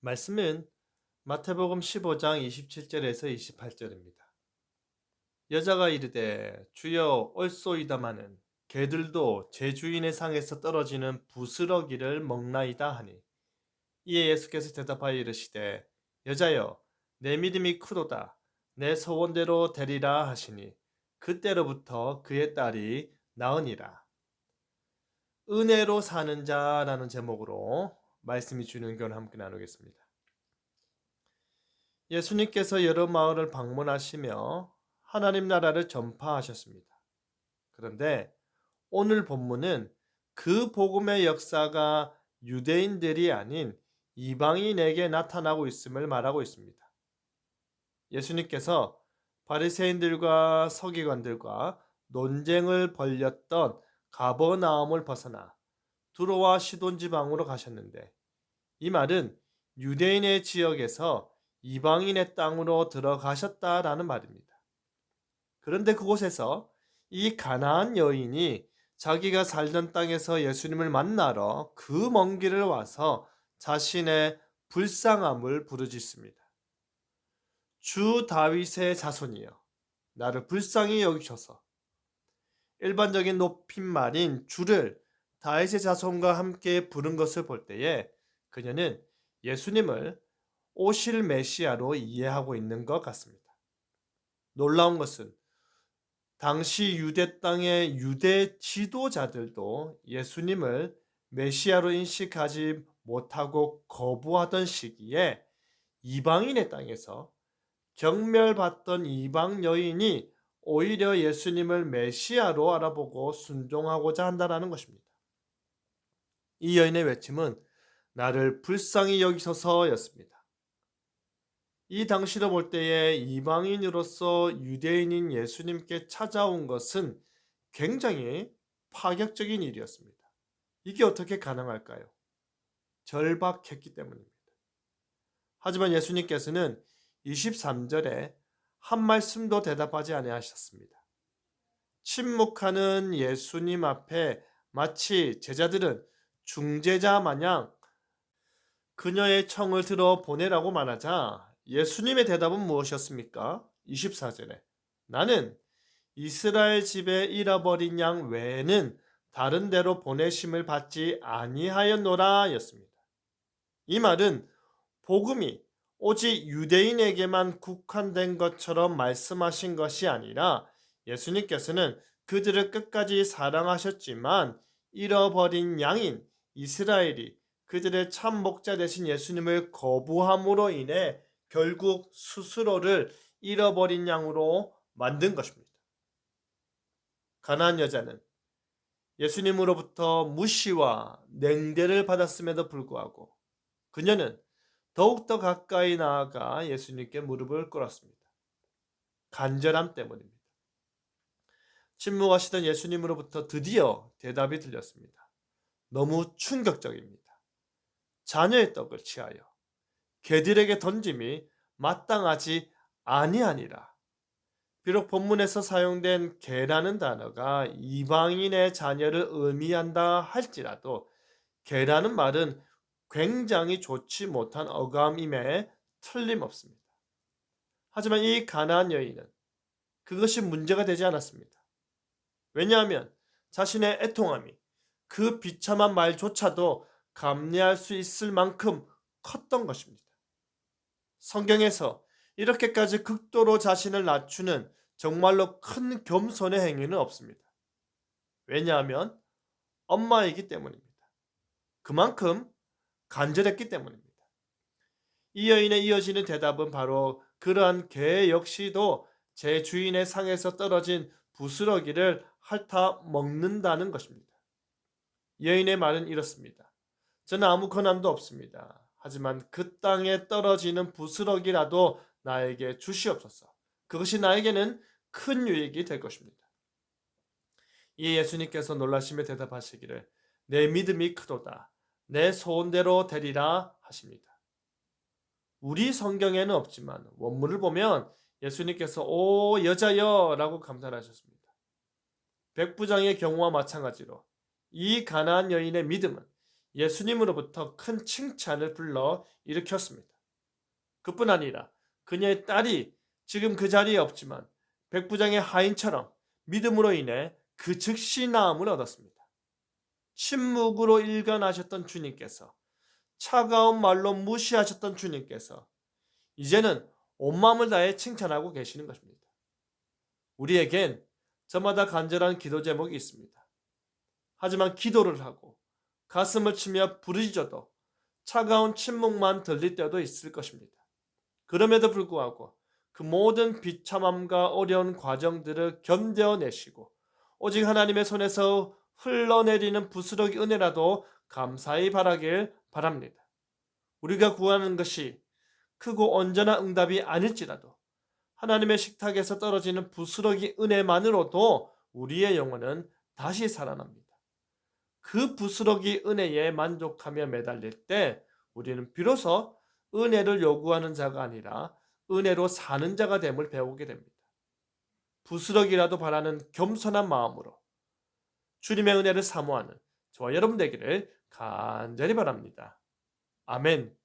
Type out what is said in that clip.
말씀은 마태복음 15장 27절에서 28절입니다. 여자가 이르되 주여 올소이다마는 개들도 제 주인의 상에서 떨어지는 부스러기를 먹나이다 하니 이에 예수께서 대답하여 이르시되 여자여 내 믿음이 크도다 내 소원대로 되리라 하시니 그때로부터 그의 딸이 나으니라. 은혜로 사는 자라는 제목으로 말씀이 주는 교훈 함께 나누겠습니다. 예수님께서 여러 마을을 방문하시며 하나님 나라를 전파하셨습니다. 그런데 오늘 본문은 그 복음의 역사가 유대인들이 아닌 이방인에게 나타나고 있음을 말하고 있습니다. 예수님께서 바리새인들과 서기관들과 논쟁을 벌였던 가버나움을 벗어나 두로와 시돈 지방으로 가셨는데 이 말은 유대인의 지역에서 이방인의 땅으로 들어가셨다라는 말입니다. 그런데 그곳에서 이 가나안 여인이 자기가 살던 땅에서 예수님을 만나러 그 먼 길을 와서 자신의 불쌍함을 부르짖습니다. 주 다윗의 자손이여 나를 불쌍히 여기셔서. 일반적인 높임말인 주를 다윗의 자손과 함께 부른 것을 볼 때에 그녀는 예수님을 오실 메시아로 이해하고 있는 것 같습니다. 놀라운 것은 당시 유대 땅의 유대 지도자들도 예수님을 메시아로 인식하지 못하고 거부하던 시기에 이방인의 땅에서 경멸받던 이방 여인이 오히려 예수님을 메시아로 알아보고 순종하고자 한다는 것입니다. 이 여인의 외침은 나를 불쌍히 여기소서였습니다. 이 당시로 볼 때에 이방인으로서 유대인인 예수님께 찾아온 것은 굉장히 파격적인 일이었습니다. 이게 어떻게 가능할까요? 절박했기 때문입니다. 하지만 예수님께서는 23절에 한 말씀도 대답하지 아니하셨습니다. 침묵하는 예수님 앞에 마치 제자들은 중재자 마냥 그녀의 청을 들어 보내라고 말하자 예수님의 대답은 무엇이었습니까? 24절에 나는 이스라엘 집에 잃어버린 양 외에는 다른 데로 보내심을 받지 아니하였노라 였습니다. 이 말은 복음이 오직 유대인에게만 국한된 것처럼 말씀하신 것이 아니라 예수님께서는 그들을 끝까지 사랑하셨지만 잃어버린 양인 이스라엘이 그들의 참 목자 되신 예수님을 거부함으로 인해 결국 스스로를 잃어버린 양으로 만든 것입니다. 가나안 여자는 예수님으로부터 무시와 냉대를 받았음에도 불구하고 그녀는 더욱더 가까이 나아가 예수님께 무릎을 꿇었습니다. 간절함 때문입니다. 침묵하시던 예수님으로부터 드디어 대답이 들렸습니다. 너무 충격적입니다. 자녀의 떡을 취하여 개들에게 던짐이 마땅하지 아니하니라. 비록 본문에서 사용된 개라는 단어가 이방인의 자녀를 의미한다 할지라도 개라는 말은 굉장히 좋지 못한 어감임에 틀림없습니다. 하지만 이 가나안 여인은 그것이 문제가 되지 않았습니다. 왜냐하면 자신의 애통함이 그 비참한 말조차도 감내할 수 있을 만큼 컸던 것입니다. 성경에서 이렇게까지 극도로 자신을 낮추는 정말로 큰 겸손의 행위는 없습니다. 왜냐하면 엄마이기 때문입니다. 그만큼 간절했기 때문입니다. 이 여인의 이어지는 대답은 바로 그러한 개 역시도 제 주인의 상에서 떨어진 부스러기를 핥아 먹는다는 것입니다. 여인의 말은 이렇습니다. 저는 아무 권한도 없습니다. 하지만 그 땅에 떨어지는 부스러기라도 나에게 주시옵소서. 그것이 나에게는 큰 유익이 될 것입니다. 이에 예수님께서 놀라시며 대답하시기를 내 믿음이 크도다. 내 소원대로 되리라 하십니다. 우리 성경에는 없지만 원문을 보면 예수님께서 오 여자여 라고 감탄하셨습니다. 백부장의 경우와 마찬가지로 이 가나안 여인의 믿음은 예수님으로부터 큰 칭찬을 불러 일으켰습니다. 그뿐 아니라 그녀의 딸이 지금 그 자리에 없지만 백부장의 하인처럼 믿음으로 인해 그 즉시 나음을 얻었습니다. 침묵으로 일관하셨던 주님께서, 차가운 말로 무시하셨던 주님께서 이제는 온 마음을 다해 칭찬하고 계시는 것입니다. 우리에겐 저마다 간절한 기도 제목이 있습니다. 하지만 기도를 하고 가슴을 치며 부르짖어도 차가운 침묵만 들릴 때도 있을 것입니다. 그럼에도 불구하고 그 모든 비참함과 어려운 과정들을 견뎌내시고 오직 하나님의 손에서 흘러내리는 부스러기 은혜라도 감사히 바라길 바랍니다. 우리가 구하는 것이 크고 온전한 응답이 아닐지라도 하나님의 식탁에서 떨어지는 부스러기 은혜만으로도 우리의 영혼은 다시 살아납니다. 그 부스러기 은혜에 만족하며 매달릴 때 우리는 비로소 은혜를 요구하는 자가 아니라 은혜로 사는 자가 됨을 배우게 됩니다. 부스러기라도 바라는 겸손한 마음으로 주님의 은혜를 사모하는 저와 여러분 되기를 간절히 바랍니다. 아멘.